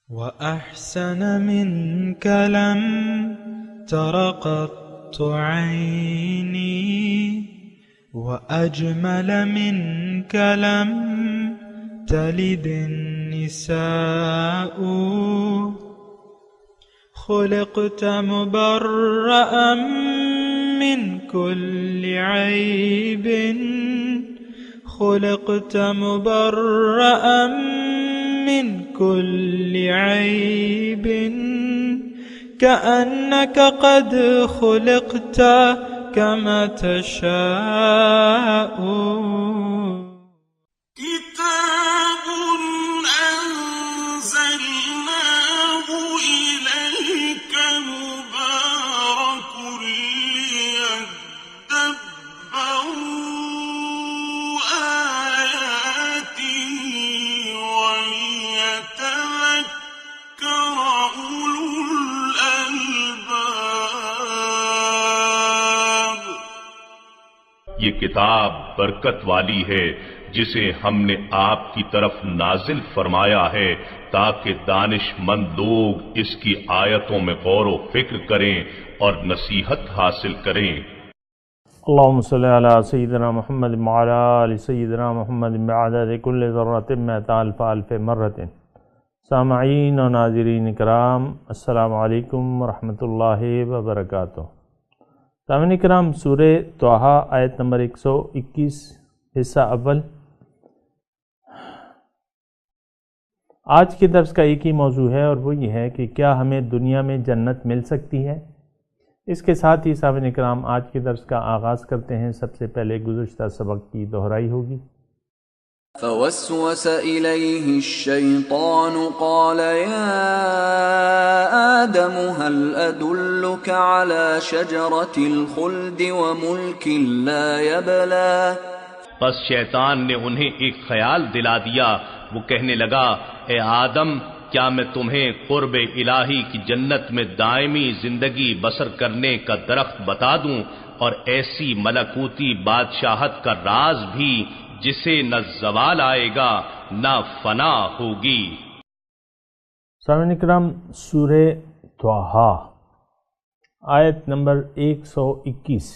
وأحسن منك لم تر قط عيني وأجمل منك لم تلد النساء خلقت مبرأ من كل عيب خلقت مبرأ من كل عيب كأنك قد خلقت كما تشاء كتاب أنزلناه إليك مبارك ليدبروا آياته وليتذكر أولو الألباب. یہ کتاب برکت والی ہے جسے ہم نے آپ کی طرف نازل فرمایا ہے تاکہ دانش مند لوگ اس کی آیتوں میں غور و فکر کریں اور نصیحت حاصل کریں. اللهم صل علی سیدنا محمد وعلی آل سیدنا محمد بعدد کل ذرۃ مئۃ الف الف مرۃ. سامعین و ناظرین کرام، السلام علیکم ورحمۃ اللہ وبرکاتہ. سامعین کرام، سورہ طٰہٰ آیت نمبر 121 حصہ اول. آج کے درس کا ایک ہی موضوع ہے اور وہ یہ ہے کہ کیا ہمیں دنیا میں جنت مل سکتی ہے. اس کے ساتھ ہی سامعین کرام آج کے درس کا آغاز کرتے ہیں. سب سے پہلے گزشتہ سبق کی دہرائی ہوگی. فوسوس إليه الشيطان قال يا آدم هل أدلك على شجرة الخلد وملك لا يبلى. بس شیطان نے انہیں ایک خیال دلا دیا. وہ کہنے لگا، اے آدم، کیا میں تمہیں قرب الہی کی جنت میں دائمی زندگی بسر کرنے کا درخت بتا دوں اور ایسی ملکوتی بادشاہت کا راز بھی جسے نہ زوال آئے گا نہ فنا ہوگی. سامعین کرام، سورہ طٰہٰ آیت نمبر 121.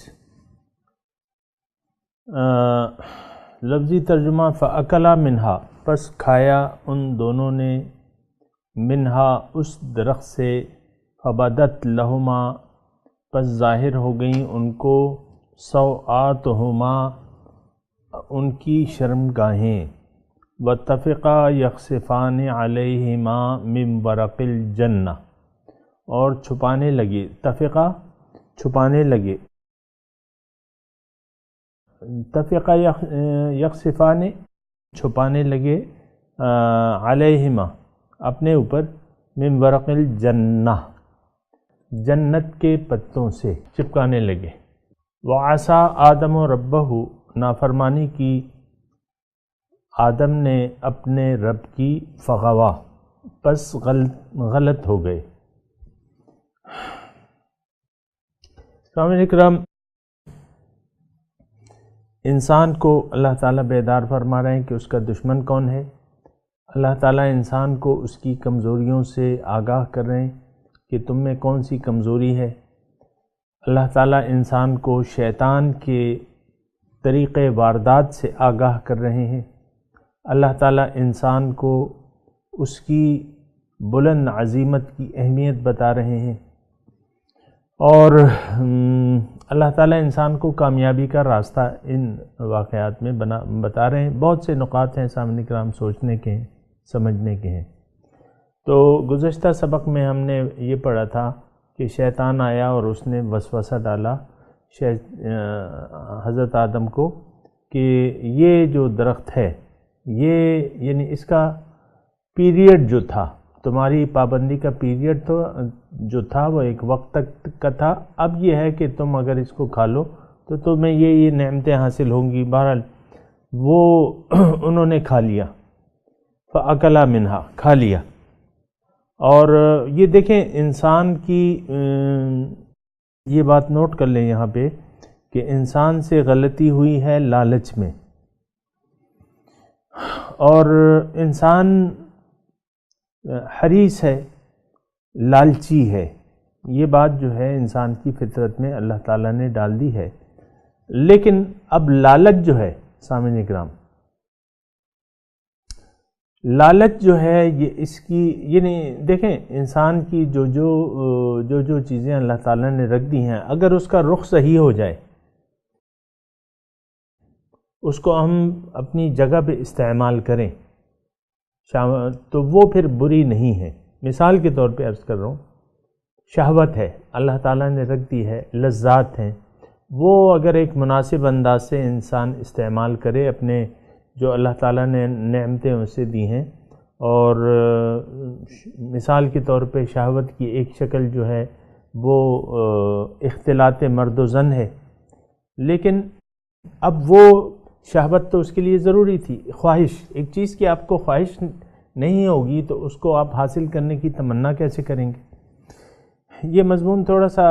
لفظی ترجمہ فَأَكَلَا مِنْهَا، پس کھایا ان دونوں نے، منہا اس درخت سے، فبدت لہما، پس ظاہر ہو گئیں ان کو، سوآتہما، ان کی شرمگاہیں، واتفقا یخصفان علیہما من ورق الجنہ، اور چھپانے لگے، تفقا چھپانے لگے، تفقا یخصفان چھپانے لگے، علیہما اپنے اوپر، من ورق الجنہ جنت کے پتوں سے چپکانے لگے. وعصا آدم ربہ، نافرمانی کی آدم نے اپنے رب کی، فغوا، پس غلط ہو گئے. سامعین کرام، انسان کو اللہ تعالیٰ بیدار فرما رہے ہیں کہ اس کا دشمن کون ہے. اللہ تعالیٰ انسان کو اس کی کمزوریوں سے آگاہ کر رہے ہیں کہ تم میں کون سی کمزوری ہے. اللہ تعالیٰ انسان کو شیطان کے طریقے واردات سے آگاہ کر رہے ہیں. اللہ تعالیٰ انسان کو اس کی بلند عظیمت کی اہمیت بتا رہے ہیں، اور اللہ تعالیٰ انسان کو کامیابی کا راستہ ان واقعات میں بتا رہے ہیں. بہت سے نکات ہیں سامعین کرام سوچنے کے ہیں، سمجھنے کے ہیں. تو گزشتہ سبق میں ہم نے یہ پڑھا تھا کہ شیطان آیا اور اس نے وسوسہ ڈالا حضرت آدم کو کہ یہ جو درخت ہے، یہ یعنی اس کا پیریڈ جو تھا، تمہاری پابندی کا پیریڈ تو جو تھا وہ ایک وقت تک کا تھا. اب یہ ہے کہ تم اگر اس کو کھا لو تو تمہیں یہ نعمتیں حاصل ہوں گی. بہرحال وہ انہوں نے کھا لیا، فَأَكَلَا مِنْهَا، کھا لیا. اور یہ دیکھیں انسان کی یہ بات نوٹ کر لیں یہاں پہ کہ انسان سے غلطی ہوئی ہے لالچ میں، اور انسان حریص ہے، لالچی ہے۔ یہ بات جو ہے انسان کی فطرت میں اللہ تعالیٰ نے ڈال دی ہے۔ لیکن اب لالچ جو ہے سامعین کرام، لالچ جو ہے یہ اس کی یعنی دیکھیں انسان کی جو چیزیں اللہ تعالیٰ نے رکھ دی ہیں، اگر اس کا رخ صحیح ہو جائے، اس کو ہم اپنی جگہ پہ استعمال کریں تو وہ پھر بری نہیں ہے۔ مثال کے طور پہ عرض کر رہا ہوں، شہوت ہے اللہ تعالیٰ نے رکھ دی ہے، لذات ہیں، وہ اگر ایک مناسب انداز سے انسان استعمال کرے، اپنے جو اللہ تعالیٰ نے نعمتیں اسے دی ہیں، اور مثال کے طور پہ شہوت کی ایک شکل جو ہے وہ اختلاط مرد و زن ہے، لیکن اب وہ شہوت تو اس کے لیے ضروری تھی، خواہش، ایک چیز کی آپ کو خواہش نہیں ہوگی تو اس کو آپ حاصل کرنے کی تمنا کیسے کریں گے؟ یہ مضمون تھوڑا سا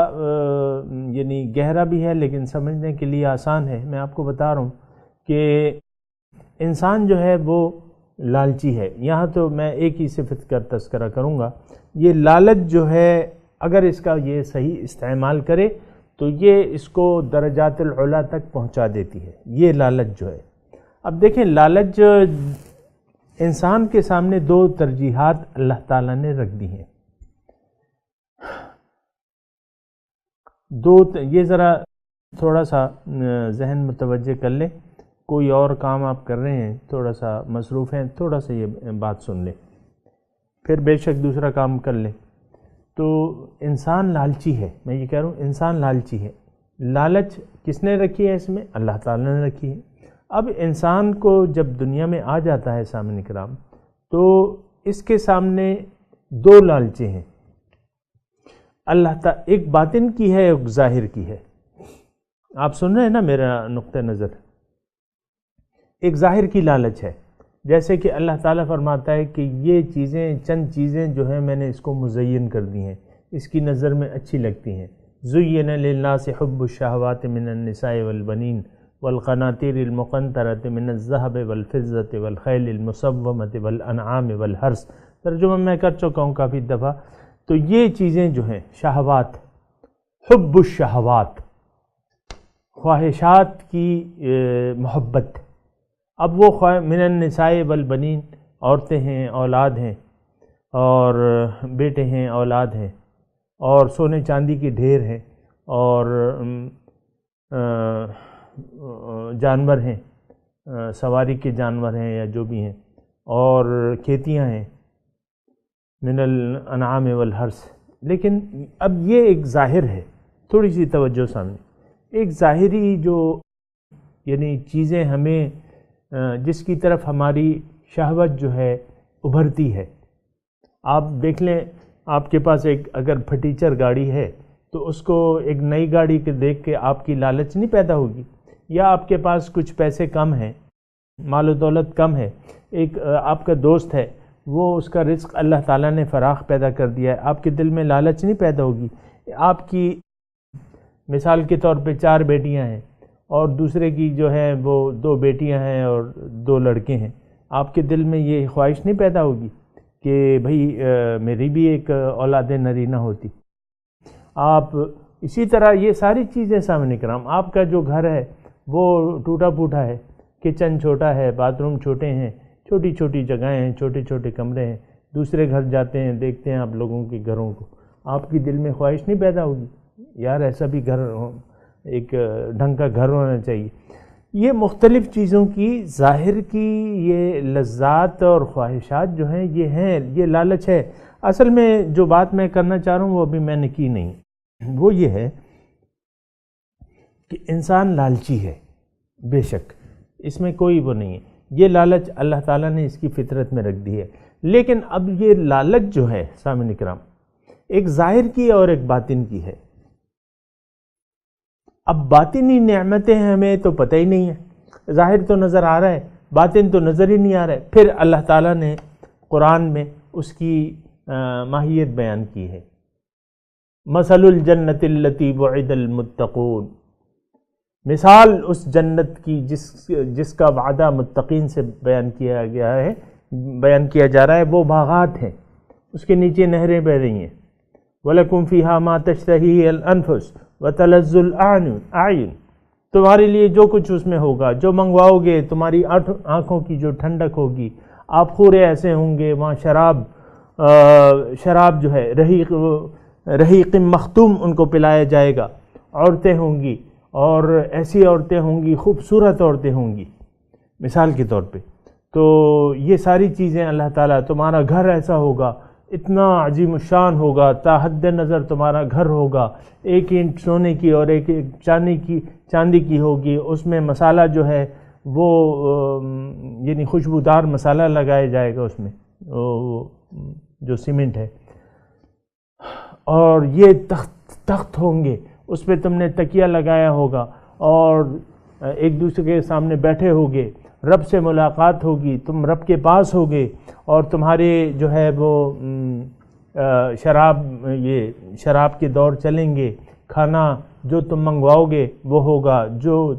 یعنی گہرا بھی ہے لیکن سمجھنے کے لیے آسان ہے۔ میں آپ کو بتا رہا ہوں کہ انسان جو ہے وہ لالچی ہے۔ یہاں تو میں ایک ہی صفت کا تذکرہ کروں گا، یہ لالچ جو ہے اگر اس کا یہ صحیح استعمال کرے تو یہ اس کو درجات العلا تک پہنچا دیتی ہے، یہ لالچ جو ہے۔ اب دیکھیں لالچ انسان کے سامنے دو ترجیحات اللہ تعالیٰ نے رکھ دی ہیں، یہ ذرا تھوڑا سا ذہن متوجہ کر لیں، کوئی اور کام آپ کر رہے ہیں، تھوڑا سا مصروف ہیں، تھوڑا سا یہ بات سن لیں، پھر بے شک دوسرا کام کر لیں۔ تو انسان لالچی ہے، میں یہ کہہ رہا ہوں انسان لالچی ہے۔ لالچ کس نے رکھی ہے؟ اس میں اللہ تعالیٰ نے رکھی ہے۔ اب انسان کو جب دنیا میں آ جاتا ہے سامعین کرام تو اس کے سامنے دو لالچیں ہیں، اللہ تعالیٰ ایک باطن کی ہے ایک ظاہر کی ہے۔ آپ سن رہے ہیں نا میرا نقطہ نظر؟ ایک ظاہر کی لالچ ہے، جیسے کہ اللہ تعالیٰ فرماتا ہے کہ یہ چیزیں چند چیزیں جو ہیں میں نے اس کو مزین کر دی ہیں، اس کی نظر میں اچھی لگتی ہیں۔ زُيِّنَ لِلنَّاسِ حُبُّ الشَّهَوَاتِ مِنَ النِّسَاءِ وَالْبَنِينَ وَالْقَنَاطِيرِ الْمُقَنطَرَةِ مِنَ الذَّهَبِ وَالْفِضَّةِ وَالْخَيْلِ الْمُسَوَّمَةِ وَالْأَنْعَامِ وَالْحَرْثِ، ترجمہ میں کر چکا ہوں کافی دفعہ۔ تو یہ چیزیں جو ہیں شہوات، حب الشہوات، خواہشات کی محبت۔ اب وہ من النساء والبنین، عورتیں ہیں، اولاد ہیں، اور بیٹے ہیں، اولاد ہیں، اور سونے چاندی کے ڈھیر ہیں، اور جانور ہیں، سواری کے جانور ہیں یا جو بھی ہیں، اور کھیتیاں ہیں، من الانعام والحرث۔ لیکن اب یہ ایک ظاہر ہے، تھوڑی سی توجہ سامنے، ایک ظاہری جو یعنی چیزیں ہمیں جس کی طرف ہماری شہوت جو ہے ابھرتی ہے۔ آپ دیکھ لیں، آپ کے پاس ایک اگر پھٹیچر گاڑی ہے تو اس کو ایک نئی گاڑی کے دیکھ کے آپ کی لالچ نہیں پیدا ہوگی، یا آپ کے پاس کچھ پیسے کم ہیں، مال و دولت کم ہے، ایک آپ کا دوست ہے، وہ اس کا رزق اللہ تعالیٰ نے فراخ پیدا کر دیا ہے، آپ کے دل میں لالچ نہیں پیدا ہوگی؟ آپ کی مثال کے طور پہ 4 بیٹیاں ہیں اور دوسرے کی جو ہے وہ 2 بیٹیاں ہیں اور 2 لڑکے ہیں، آپ کے دل میں یہ خواہش نہیں پیدا ہوگی کہ بھئی میری بھی ایک اولاد نرینہ ہوتی؟ آپ اسی طرح یہ ساری چیزیں سامنے کرام، آپ کا جو گھر ہے وہ ٹوٹا پھوٹا ہے، کچن چھوٹا ہے، باتھ روم چھوٹے ہیں، چھوٹی چھوٹی جگہیں ہیں، چھوٹے چھوٹے کمرے ہیں، دوسرے گھر جاتے ہیں دیکھتے ہیں آپ لوگوں کے گھروں کو، آپ کی دل میں خواہش نہیں پیدا ہوگی یار ایسا بھی گھر، ایک ڈھنگ کا گھر ہونا چاہیے؟ یہ مختلف چیزوں کی ظاہر کی یہ لذات اور خواہشات جو ہیں یہ لالچ ہے۔ اصل میں جو بات میں کرنا چاہ رہا ہوں وہ ابھی میں نے کی نہیں، وہ یہ ہے کہ انسان لالچی ہے، بے شک اس میں کوئی وہ نہیں ہے، یہ لالچ اللہ تعالیٰ نے اس کی فطرت میں رکھ دی ہے۔ لیکن اب یہ لالچ جو ہے سامعین کرام ایک ظاہر کی اور ایک باطن کی ہے۔ اب باطنی نعمتیں ہمیں تو پتہ ہی نہیں ہے، ظاہر تو نظر آ رہا ہے، باطن تو نظر ہی نہیں آ رہا ہے۔ پھر اللہ تعالیٰ نے قرآن میں اس کی ماہیت بیان کی ہے، مثل الجنت التی وعد المتقون، مثال اس جنت کی جس کا وعدہ متقین سے بیان کیا جا رہا ہے، وہ باغات ہیں، اس کے نیچے نہریں بہہ رہی ہیں. وَلَكُمْ فِيهَا مَا تَشْتَهِي الْأَنفُسُ وَتَلَذُّ الْأَعْيُنُ. تمہارے لیے جو کچھ اس میں ہوگا، جو منگواؤ گے، تمہاری آنکھوں کی جو ٹھنڈک ہوگی. آپ خورے ایسے ہوں گے، وہاں شراب جو ہے رحیق مختوم ان کو پلایا جائے گا. عورتیں ہوں گی، اور ایسی عورتیں ہوں گی، خوبصورت عورتیں ہوں گی مثال کے طور پہ. تو یہ ساری چیزیں اللہ تعالیٰ، تمہارا گھر ایسا ہوگا، اتنا عظیم الشان ہوگا، تا حد نظر تمہارا گھر ہوگا، ایک اینٹ سونے کی اور ایک چاندی کی ہوگی. اس میں مسالہ جو ہے وہ یعنی خوشبودار مسالہ لگایا جائے گا اس میں، جو سیمنٹ ہے. اور یہ تخت ہوں گے، اس پہ تم نے تکیہ لگایا ہوگا اور ایک دوسرے کے سامنے بیٹھے ہوگے. رب سے ملاقات ہوگی، تم رب کے پاس ہوگے، اور تمہارے جو ہے وہ شراب کے دور چلیں گے. کھانا جو تم منگواؤ گے وہ ہوگا، جو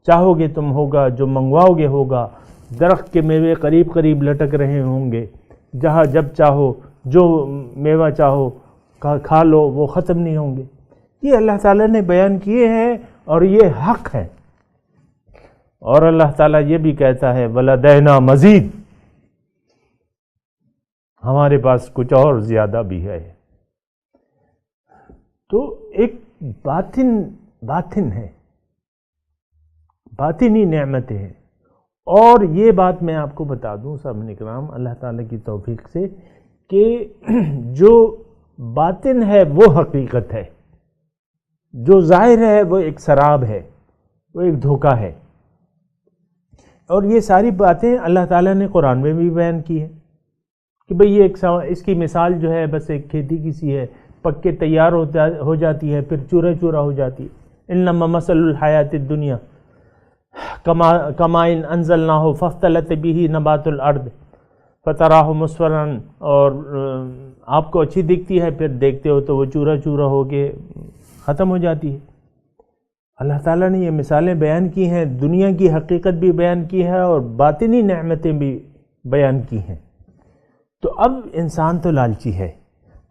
چاہو گے تم ہوگا، جو منگواؤ گے ہوگا. درخت کے میوے قریب قریب لٹک رہے ہوں گے، جہاں جب چاہو جو میوہ چاہو کھا لو، وہ ختم نہیں ہوں گے. یہ اللہ تعالیٰ نے بیان کیے ہیں اور یہ حق ہے. اور اللہ تعالیٰ یہ بھی کہتا ہے وَلَدَيْنَا مزید، ہمارے پاس کچھ اور زیادہ بھی ہے. تو ایک باطن ہے، باطنی نعمتیں ہیں. اور یہ بات میں آپ کو بتا دوں سامعین کرام اللہ تعالیٰ کی توفیق سے کہ جو باطن ہے وہ حقیقت ہے، جو ظاہر ہے وہ ایک سراب ہے، وہ ایک دھوکہ ہے. اور یہ ساری باتیں اللہ تعالیٰ نے قرآن میں بھی بیان کی ہے کہ بھئی یہ اس کی مثال جو ہے بس ایک کھیتی کی سی ہے، پک کے تیار ہو جاتی ہے، پھر چورا چورا ہو جاتی ہے. انما مثل الحیات الدنیا کماء انزلناہ فاختلط بہ نبات الارض فتراہ مصفرا. اور آپ کو اچھی دکھتی ہے، پھر دیکھتے ہو تو وہ چورا چورا ہو کے ختم ہو جاتی ہے. اللہ تعالیٰ نے یہ مثالیں بیان کی ہیں، دنیا کی حقیقت بھی بیان کی ہے اور باطنی نعمتیں بھی بیان کی ہیں. تو اب انسان تو لالچی ہے.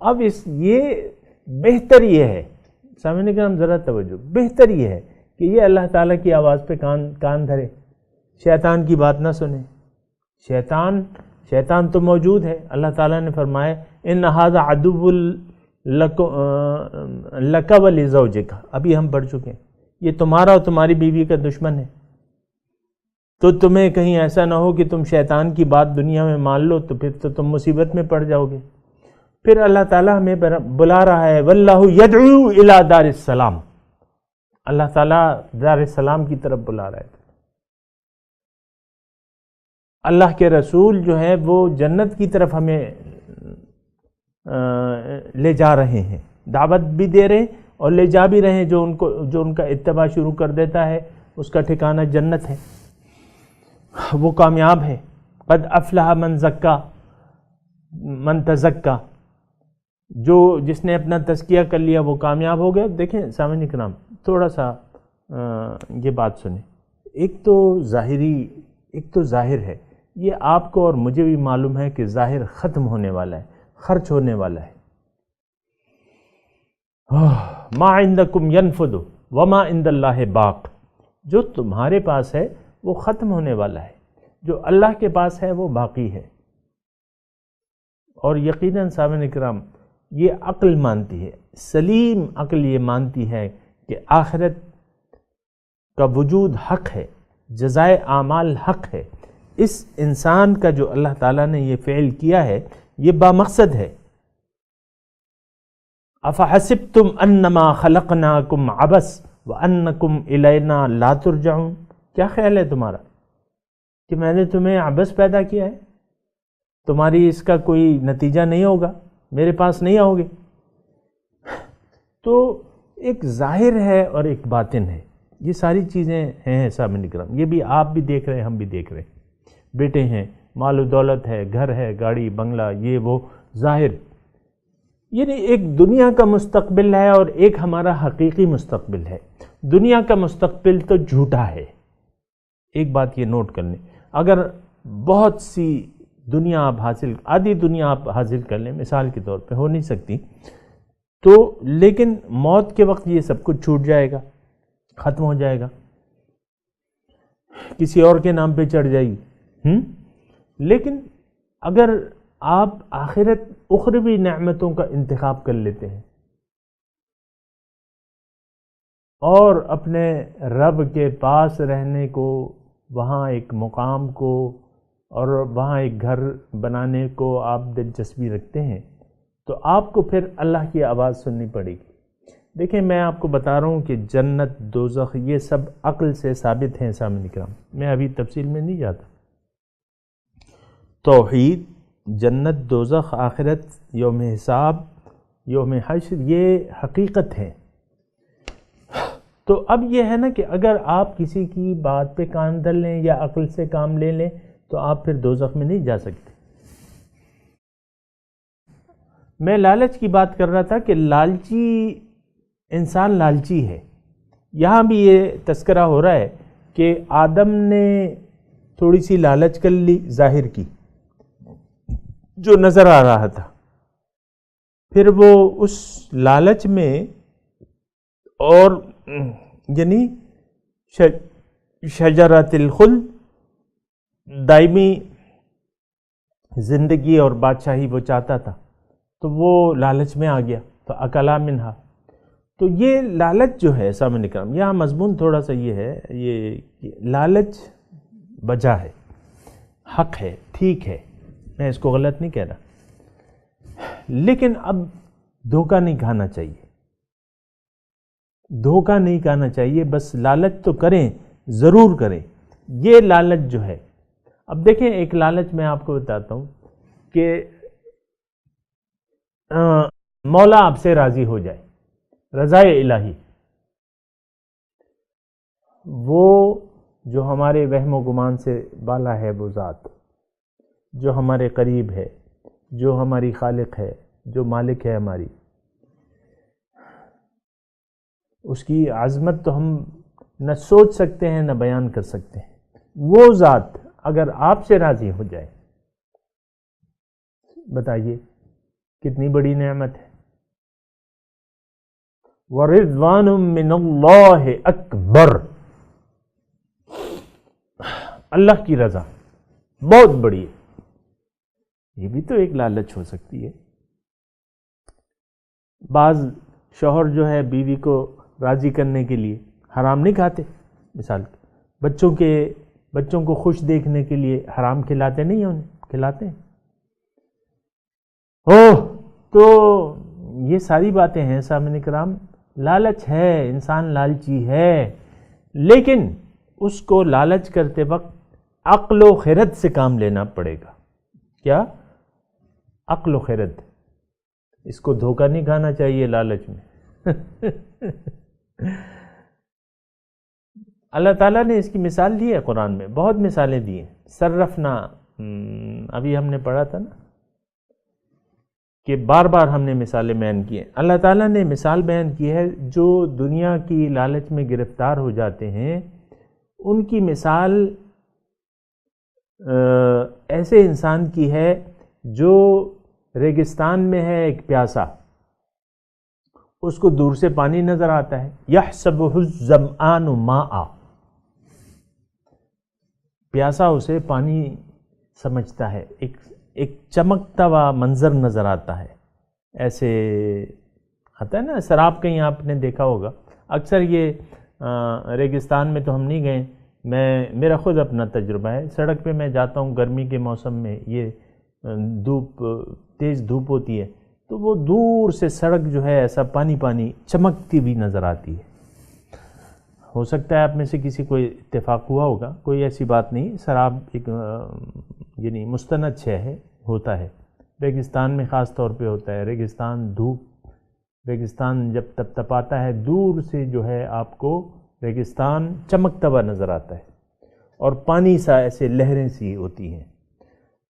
اب یہ بہتر یہ ہے، سامعین کرام ذرا توجہ، بہتر یہ ہے کہ یہ اللہ تعالیٰ کی آواز پہ کان دھرے، شیطان کی بات نہ سنے. شیطان تو موجود ہے. اللہ تعالیٰ نے فرمایا ان ھذا عدو لک ولزوجک، ابھی ہم پڑھ چکے ہیں، یہ تمہارا اور تمہاری بیوی کا دشمن ہے. تو تمہیں کہیں ایسا نہ ہو کہ تم شیطان کی بات دنیا میں مان لو، تو پھر تو تم مصیبت میں پڑ جاؤ گے. پھر اللہ تعالیٰ ہمیں بلا رہا ہے واللہ یدعو الی دار السلام. اللہ تعالیٰ دار السلام کی طرف بلا رہا ہے. اللہ کے رسول جو ہے وہ جنت کی طرف ہمیں لے جا رہے ہیں، دعوت بھی دے رہے ہیں اور لے جا بھی رہے ہیں. جو ان کا اتباع شروع کر دیتا ہے اس کا ٹھکانہ جنت ہے، وہ کامیاب ہے. قد افلح من تزکا، جس نے اپنا تزکیہ کر لیا وہ کامیاب ہو گیا. دیکھیں سامعین کرام تھوڑا سا یہ بات سنیں. ایک تو ظاہر ہے، یہ آپ کو اور مجھے بھی معلوم ہے کہ ظاہر ختم ہونے والا ہے، خرچ ہونے والا ہے. ما عندکم ینفد وما عند اللہ باق. جو تمہارے پاس ہے وہ ختم ہونے والا ہے، جو اللہ کے پاس ہے وہ باقی ہے. اور یقیناً سامعین کرام یہ عقل مانتی ہے، سلیم عقل یہ مانتی ہے کہ آخرت کا وجود حق ہے، جزائے اعمال حق ہے. اس انسان کا جو اللہ تعالیٰ نے یہ فعل کیا ہے یہ بامقصد ہے. افحسبتم انما خلقناکم عبث وانکم الینا لا ترجعون. کیا خیال ہے تمہارا کہ میں نے تمہیں عبث پیدا کیا ہے، تمہاری اس کا کوئی نتیجہ نہیں ہوگا، میرے پاس نہیں آؤ گے؟ تو ایک ظاہر ہے اور ایک باطن ہے. یہ ساری چیزیں ہیں سامعین کرام، یہ بھی آپ بھی دیکھ رہے ہیں، ہم بھی دیکھ رہے ہیں. بیٹے ہیں، مال و دولت ہے، گھر ہے، گاڑی بنگلہ، یہ وہ ظاہر. یعنی ایک دنیا کا مستقبل ہے اور ایک ہمارا حقیقی مستقبل ہے. دنیا کا مستقبل تو جھوٹا ہے. ایک بات یہ نوٹ کر لیں، اگر بہت سی دنیا آپ آدھی دنیا آپ حاصل کر لیں، مثال کے طور پہ ہو نہیں سکتی تو، لیکن موت کے وقت یہ سب کچھ چھوٹ جائے گا، ختم ہو جائے گا، کسی اور کے نام پہ چڑھ جائے گی۔ لیکن اگر آپ آخرت اخروی نعمتوں کا انتخاب کر لیتے ہیں اور اپنے رب کے پاس رہنے کو، وہاں ایک مقام کو اور وہاں ایک گھر بنانے کو آپ دلچسپی رکھتے ہیں، تو آپ کو پھر اللہ کی آواز سننی پڑے گی۔ دیکھیں میں آپ کو بتا رہا ہوں کہ جنت دوزخ یہ سب عقل سے ثابت ہیں سامعین کرام، میں ابھی تفصیل میں نہیں جاتا۔ توحید، جنت دوزخ، آخرت، یوم حساب، یوم حشر، یہ حقیقت ہے۔ تو اب یہ ہے نا کہ اگر آپ کسی کی بات پہ کان دھر لیں یا عقل سے کام لے لیں تو آپ پھر دوزخ میں نہیں جا سکتے۔ میں لالچ کی بات کر رہا تھا کہ لالچی انسان لالچی ہے۔ یہاں بھی یہ تذکرہ ہو رہا ہے کہ آدم نے تھوڑی سی لالچ کر لی ظاہر کی، جو نظر آ رہا تھا، پھر وہ اس لالچ میں اور یعنی شجرۃ الخلد، دائمی زندگی اور بادشاہی وہ چاہتا تھا، تو وہ لالچ میں آ گیا، فَأَكَلَا مِنْهَا۔ تو یہ لالچ جو ہے سامعین کرام، یہاں مضمون تھوڑا سا یہ ہے، یہ لالچ وجہ ہے، حق ہے، ٹھیک ہے، میں اس کو غلط نہیں کہہ رہا، لیکن اب دھوکہ نہیں کھانا چاہیے، دھوکہ نہیں کھانا چاہیے، بس لالچ تو کریں، ضرور کریں۔ یہ لالچ جو ہے، اب دیکھیں ایک لالچ میں آپ کو بتاتا ہوں کہ مولا آپ سے راضی ہو جائے، رضائے الہی، وہ جو ہمارے وہم و گمان سے بالا ہے، وہ ذات جو ہمارے قریب ہے، جو ہماری خالق ہے، جو مالک ہے ہماری، اس کی عظمت تو ہم نہ سوچ سکتے ہیں نہ بیان کر سکتے ہیں۔ وہ ذات اگر آپ سے راضی ہو جائے، بتائیے کتنی بڑی نعمت ہے۔ وَرِضْوَانٌ مِّنَ اللَّهِ اکبر، اللہ کی رضا بہت بڑی ہے۔ یہ بھی تو ایک لالچ ہو سکتی ہے۔ بعض شوہر جو ہے بیوی کو راضی کرنے کے لیے حرام نہیں کھاتے، مثال بچوں کو خوش دیکھنے کے لیے حرام کھلاتے نہیں ہیں، انہیں کھلاتے ہیں۔ تو یہ ساری باتیں ہیں سامعین کرام، لالچ ہے، انسان لالچی ہے، لیکن اس کو لالچ کرتے وقت عقل و خرد سے کام لینا پڑے گا۔ کیا؟ عقل و خرد، اس کو دھوکہ نہیں کھانا چاہیے لالچ میں۔ اللہ تعالیٰ نے اس کی مثال دی ہے قرآن میں، بہت مثالیں دی ہیں۔ صرفنا، ابھی ہم نے پڑھا تھا نا کہ بار بار ہم نے مثالیں بیان کی ہیں۔ اللہ تعالیٰ نے مثال بیان کی ہے، جو دنیا کی لالچ میں گرفتار ہو جاتے ہیں، ان کی مثال ایسے انسان کی ہے جو ریگستان میں ہے، ایک پیاسا، اس کو دور سے پانی نظر آتا ہے، یحسبہ الظمآن ماء، پیاسا اسے پانی سمجھتا ہے، ایک چمکتا ہوا منظر نظر آتا ہے، ایسے آتا ہے نا سراب، کہیں آپ نے دیکھا ہوگا، اکثر یہ ریگستان میں تو ہم نہیں گئے، میرا خود اپنا تجربہ ہے، سڑک پہ میں جاتا ہوں گرمی کے موسم میں، یہ تیز دھوپ ہوتی ہے، تو وہ دور سے سڑک جو ہے ایسا پانی پانی چمکتی بھی نظر آتی ہے۔ ہو سکتا ہے آپ میں سے کسی کو اتفاق ہوا ہوگا، کوئی ایسی بات نہیں، سراب ایک یعنی مستند شے ہے، ہوتا ہے، ریگستان میں خاص طور پہ ہوتا ہے، ریگستان دھوپ، ریگستان جب تپاتا ہے، دور سے جو ہے آپ کو ریگستان چمکتا ہوا نظر آتا ہے، اور پانی سا ایسے لہریں سی ہوتی ہیں۔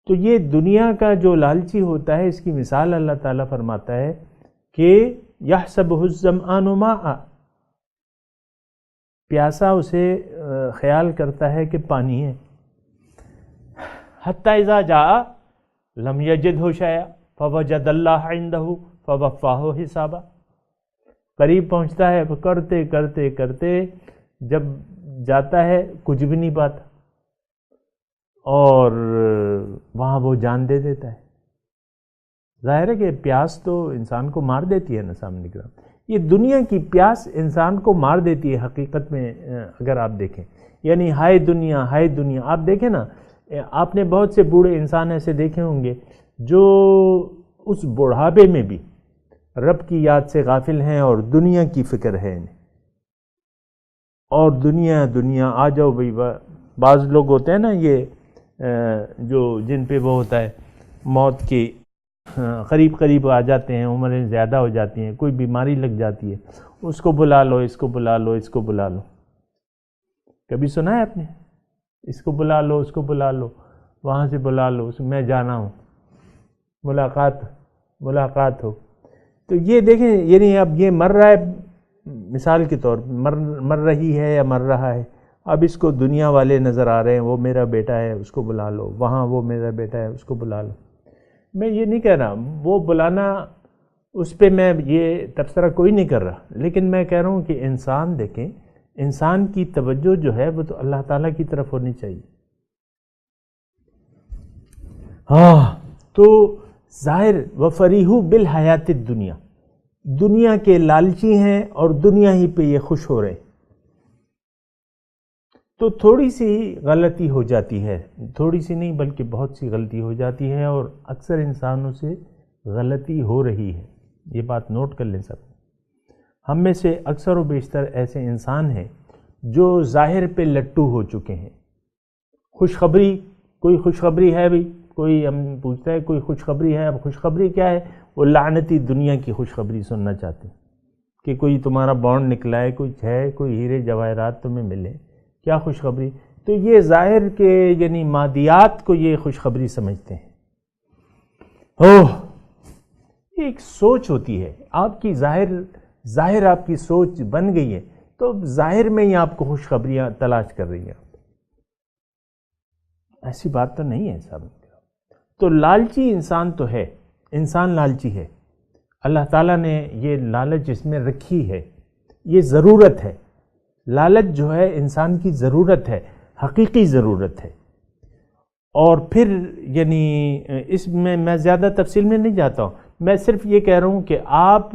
تو یہ دنیا کا جو لالچی ہوتا ہے، اس کی مثال اللہ تعالیٰ فرماتا ہے کہ یحسبہ الظمآن ماء، پیاسا اسے خیال کرتا ہے کہ پانی ہے، حتی اذا جاء، لم یجدہ شیئا فوجد اللہ عندہ فوفاہ حسابا. قریب پہنچتا ہے کرتے کرتے کرتے جب جاتا ہے کچھ بھی نہیں پاتا اور وہاں وہ جان دے دیتا ہے. ظاہر ہے کہ پیاس تو انسان کو مار دیتی ہے نا سامنے کی طرف. یہ دنیا کی پیاس انسان کو مار دیتی ہے حقیقت میں اگر آپ دیکھیں. یعنی ہائے دنیا ہائے دنیا. آپ دیکھیں نا, آپ نے بہت سے بوڑھے انسان ایسے دیکھے ہوں گے جو اس بڑھاپے میں بھی رب کی یاد سے غافل ہیں اور دنیا کی فکر ہے انہیں, اور دنیا دنیا آ جاؤ بھائی. بعض لوگ ہوتے ہیں نا یہ جو جن پہ وہ ہوتا ہے موت کی قریب قریب آ جاتے ہیں, عمریں زیادہ ہو جاتی ہیں, کوئی بیماری لگ جاتی ہے, اس کو بلا لو اس کو بلا لو اس کو بلا لو. کبھی سنا ہے آپ نے؟ اس کو بلا لو اس کو بلا لو, وہاں سے بلا لو, میں جانا ہوں, ملاقات ہو. تو یہ دیکھیں یعنی اب یہ مر رہا ہے مثال کے طور مر رہی ہے یا مر رہا ہے. اب اس کو دنیا والے نظر آ رہے ہیں, وہ میرا بیٹا ہے اس کو بلا لو, وہاں وہ میرا بیٹا ہے اس کو بلا لو. میں یہ نہیں کہہ رہا وہ بلانا اس پہ میں یہ تبصرہ کوئی نہیں کر رہا, لیکن میں کہہ رہا ہوں کہ انسان دیکھیں, انسان کی توجہ جو ہے وہ تو اللہ تعالیٰ کی طرف ہونی چاہیے. تو ظاہر وفریحوا بالحیات الدنیا, دنیا کے لالچی ہیں اور دنیا ہی پہ یہ خوش ہو رہے. تو تھوڑی سی غلطی ہو جاتی ہے, تھوڑی سی نہیں بلکہ بہت سی غلطی ہو جاتی ہے, اور اکثر انسانوں سے غلطی ہو رہی ہے. یہ بات نوٹ کر لیں سب. ہم میں سے اکثر و بیشتر ایسے انسان ہیں جو ظاہر پہ لٹو ہو چکے ہیں. خوشخبری, کوئی خوشخبری ہے بھی, کوئی ہم پوچھتا ہے کوئی خوشخبری ہے. اب خوشخبری کیا ہے؟ وہ لعنتی دنیا کی خوشخبری سننا چاہتے ہیں کہ کوئی تمہارا بانڈ نکلا ہے, کچھ ہے, کوئی ہیرے جواہرات تمہیں ملے. کیا خوشخبری؟ تو یہ ظاہر کے یعنی مادیات کو یہ خوشخبری سمجھتے ہیں. یہ ایک سوچ ہوتی ہے آپ کی, ظاہر آپ کی سوچ بن گئی ہے تو ظاہر میں ہی آپ کو خوشخبریاں تلاش کر رہی ہیں. ایسی بات تو نہیں ہے صاحب. تو لالچی انسان تو ہے, انسان لالچی ہے. اللہ تعالیٰ نے یہ لالچ اس میں رکھی ہے, یہ ضرورت ہے. لالچ جو ہے انسان کی ضرورت ہے, حقیقی ضرورت ہے. اور پھر یعنی اس میں زیادہ تفصیل میں نہیں جاتا ہوں, میں صرف یہ کہہ رہا ہوں کہ آپ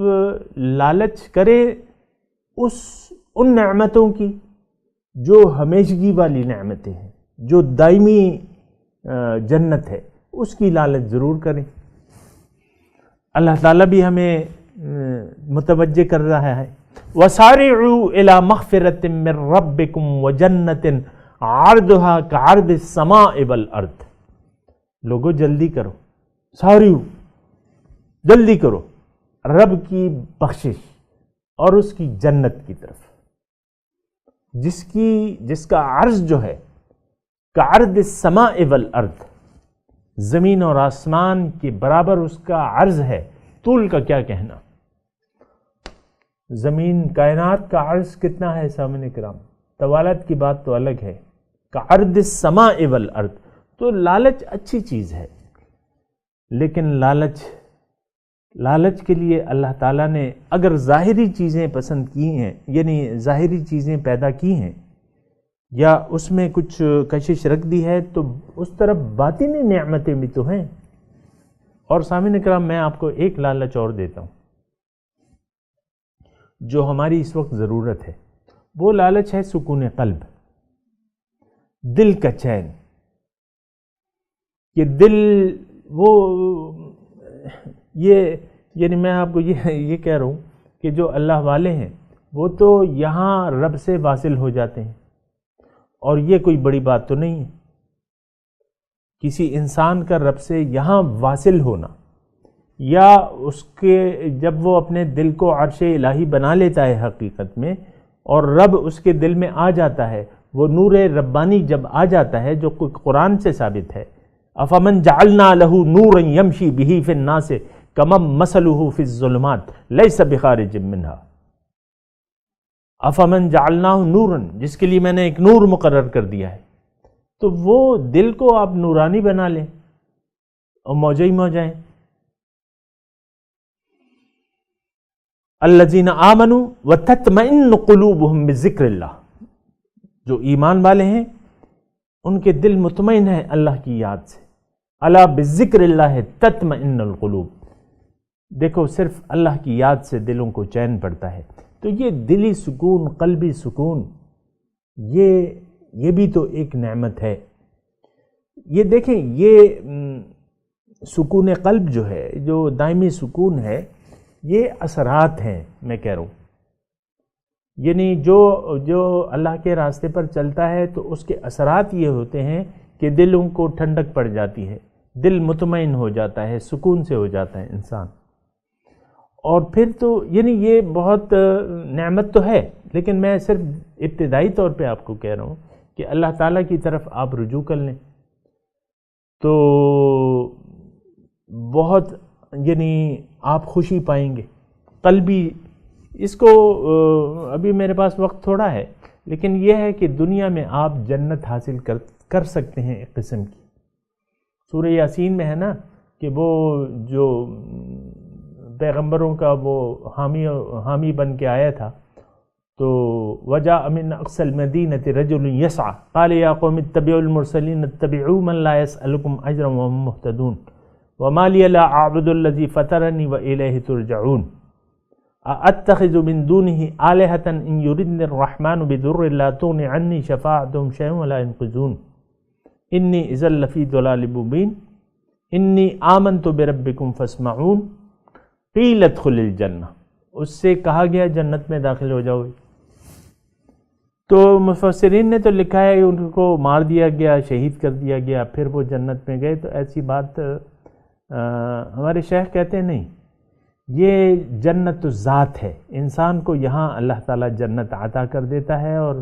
لالچ کریں ان نعمتوں کی جو ہمیشگی والی نعمتیں ہیں, جو دائمی جنت ہے, اس کی لالچ ضرور کریں. اللہ تعالیٰ بھی ہمیں متوجہ کر رہا ہے. وَسَارِعُوا إِلَى مَغْفِرَةٍ مِّن رَبِّكُمْ وَجَنَّةٍ عَرْضُهَا كَعَرْضِ السَّمَاءِ وَالْأَرْضِ. لوگو جلدی کرو, ساریو جلدی کرو رب کی بخشش اور اس کی جنت کی طرف, جس کا عرض جو ہے كَعَرْضِ السَّمَاءِ وَالْأَرْضِ, زمین اور آسمان کے برابر اس کا عرض ہے. طول کا کیا کہنا, زمین کائنات کا عرض کتنا ہے سامنے کرام, طوالت کی بات تو الگ ہے. كَعَرْضِ السَّمَاءِ وَالْأَرْضِ. تو لالچ اچھی چیز ہے, لیکن لالچ کے لیے اللہ تعالیٰ نے اگر ظاہری چیزیں پسند کی ہیں, یعنی ظاہری چیزیں پیدا کی ہیں یا اس میں کچھ کشش رکھ دی ہے, تو اس طرف باطنی نعمتیں بھی تو ہیں. اور سامعین کرام میں آپ کو ایک لالچ اور دیتا ہوں جو ہماری اس وقت ضرورت ہے. وہ لالچ ہے سکون قلب, دل کا چین. کہ دل وہ یہ یعنی میں آپ کو یہ کہہ رہا ہوں کہ جو اللہ والے ہیں وہ تو یہاں رب سے واصل ہو جاتے ہیں, اور یہ کوئی بڑی بات تو نہیں ہے. کسی انسان کا رب سے یہاں واصل ہونا, یا اس کے جب وہ اپنے دل کو عرش الہی بنا لیتا ہے حقیقت میں, اور رب اس کے دل میں آ جاتا ہے, وہ نور ربانی جب آ جاتا ہے جو قرآن سے ثابت ہے. افمن جعلنا له نورا يمشي به في الناس كمن مثله في الظلمات ليس بخارج منها. افمن جعلناه نورا, جس کے لیے میں نے ایک نور مقرر کر دیا ہے. تو وہ دل کو آپ نورانی بنا لیں, اور موجہ ہی موجہ ہیں۔ الذین آمنوا وتطمئن قلوبہم بذکر اللہ، جو ایمان والے ہیں ان کے دل مطمئن ہے اللہ کی یاد سے۔ الا بذکر اللہ تطمئن القلوب، دیکھو صرف اللہ کی یاد سے دلوں کو چین پڑتا ہے۔ تو یہ دلی سکون، قلبی سکون، یہ بھی تو ایک نعمت ہے۔ یہ دیکھیں، یہ سکون قلب جو ہے، جو دائمی سکون ہے، یہ اثرات ہیں میں کہہ رہا ہوں۔ یعنی جو اللہ کے راستے پر چلتا ہے تو اس کے اثرات یہ ہوتے ہیں کہ دلوں کو ٹھنڈک پڑ جاتی ہے، دل مطمئن ہو جاتا ہے، سکون سے ہو جاتا ہے انسان۔ اور پھر تو یعنی یہ بہت نعمت تو ہے، لیکن میں صرف ابتدائی طور پہ آپ کو کہہ رہا ہوں کہ اللہ تعالیٰ کی طرف آپ رجوع کر لیں تو بہت یعنی آپ خوشی پائیں گے قلبی۔ اس کو ابھی میرے پاس وقت تھوڑا ہے، لیکن یہ ہے کہ دنیا میں آپ جنت حاصل کر سکتے ہیں ایک قسم کی۔ سورہ یاسین میں ہے نا کہ وہ جو پیغمبروں کا وہ حامی بن کے آیا تھا، تو وجاء من اقصى المدینة رجل یسعى قال یا قوم اتبعوا المرسلین اتبعوا من لا يسألكم اجرا وهم مهتدون وما لي لا اعبد الذي فطرني واليه ترجعون اتخذ من دونه آلهة ان يردني الرحمن بضر لا تغن عني شفاعتهم شيئا ولا ينقذون انی اذا لفی ضلال مبین انی آمنت بربکم فاسمعون قیل ادخل الجنہ، اس سے کہا گیا جنت میں داخل ہو جاؤ۔ تو مفسرین نے تو لکھا ہے ان کو مار دیا گیا، شہید کر دیا گیا، پھر وہ جنت میں گئے۔ تو ایسی بات ہمارے شیخ کہتے ہیں نہیں، یہ جنت ذات ہے، انسان کو یہاں اللہ تعالیٰ جنت عطا کر دیتا ہے اور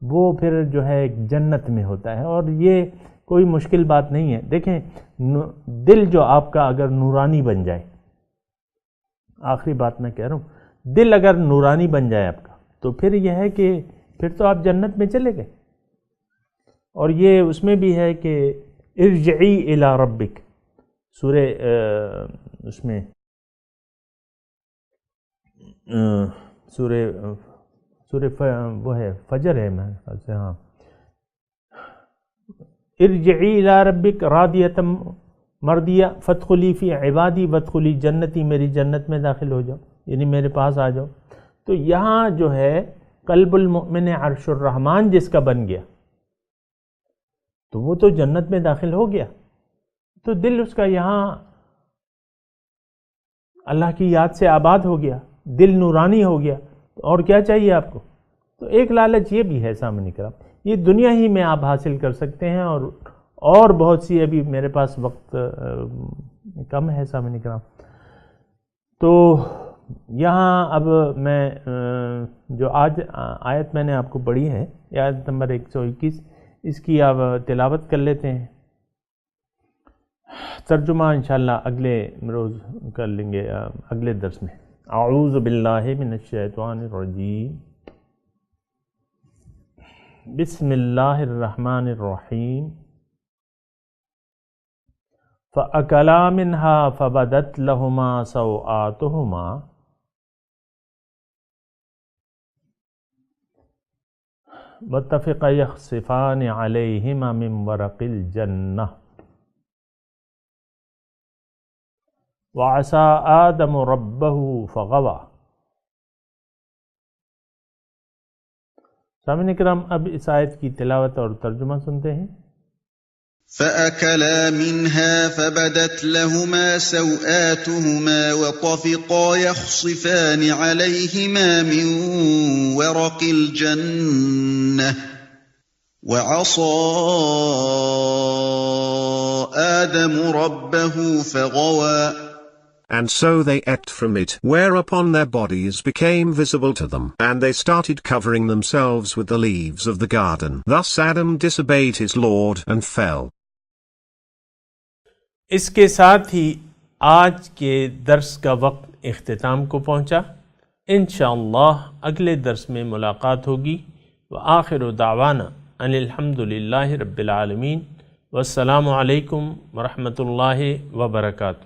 وہ پھر جو ہے ایک جنت میں ہوتا ہے، اور یہ کوئی مشکل بات نہیں ہے۔ دیکھیں دل جو آپ کا اگر نورانی بن جائے، آخری بات میں کہہ رہا ہوں، دل اگر نورانی بن جائے آپ کا، تو پھر یہ ہے کہ پھر تو آپ جنت میں چلے گئے۔ اور یہ اس میں بھی ہے کہ ارجعی الی ربک، سورہ اس میں سورہ وہ ہے فجر ہے، میں سے ہاں، ارجعی الی ربک راضیۃ مرضیہ فادخلی فی عبادی وادخلی جنتی، میری جنت میں داخل ہو جاؤ، یعنی میرے پاس آ جاؤ۔ تو یہاں جو ہے قلب المؤمن عرش الرحمن جس کا بن گیا تو وہ تو جنت میں داخل ہو گیا، تو دل اس کا یہاں اللہ کی یاد سے آباد ہو گیا، دل نورانی ہو گیا، اور کیا چاہیے آپ کو؟ تو ایک لالچ یہ بھی ہے سامنے کرام، یہ دنیا ہی میں آپ حاصل کر سکتے ہیں، اور بہت سی، ابھی میرے پاس وقت کم ہے سامنے کرام۔ تو یہاں اب میں جو آج آیت میں نے آپ کو پڑھی ہے، آیت نمبر 121، اس کی آپ تلاوت کر لیتے ہیں، ترجمہ انشاءاللہ اگلے روز کر لیں گے، اگلے درس میں۔ اعوذ باللہ من الشیطان الرجیم، بسم اللہ الرحمن الرحیم، فَأَكَلَا مِنْهَا فَبَدَتْ لَهُمَا سَوْآتُهُمَا وَاتَّفِقَ يَخْصِفَانِ عَلَيْهِمَا مِنْ وَرَقِ الْجَنَّةِ وَعَصَى آدَمُ رَبَّهُ فَغَوَى۔ سامعین کرام، اب اس آیت کی تلاوت اور ترجمہ سنتے ہیں۔ فَأَكَلَا مِنْهَا فَبَدَتْ لَهُمَا سَوْآتُهُمَا وَطَفِقَا يَخْصِفَانِ عَلَيْهِمَا مِنْ وَرَقِ الْجَنَّةِ وَعَصَى آدَمُ رَبَّهُ فَغَوَى۔ And so they ate from it, whereupon their bodies became visible to them, and they started covering themselves with the leaves of the garden. Thus Adam disobeyed his Lord and fell. اس کے ساتھ ہی آج کے درس کا وقت اختتام کو پہنچا۔ انشاءاللہ اگلے درس میں ملاقات ہوگی۔ وآخر دعوانا ان الحمد للہ رب العالمین، والسلام علیکم ورحمۃ اللہ وبرکاتہ۔